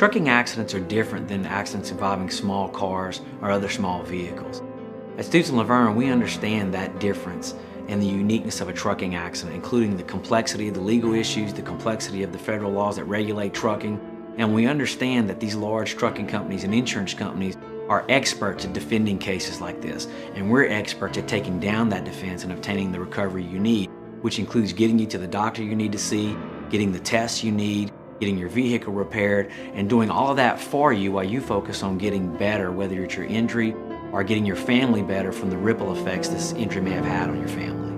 Trucking accidents are different than accidents involving small cars or other small vehicles. At Stutes and Lavergne, we understand that difference and the uniqueness of a trucking accident, including the complexity of the legal issues, the complexity of the federal laws that regulate trucking, and we understand that these large trucking companies and insurance companies are experts at defending cases like this, and we're experts at taking down that defense and obtaining the recovery you need, which includes getting you to the doctor you need to see, getting the tests you need, getting your vehicle repaired, and doing all of that for you while you focus on getting better, whether it's your injury or getting your family better from the ripple effects this injury may have had on your family.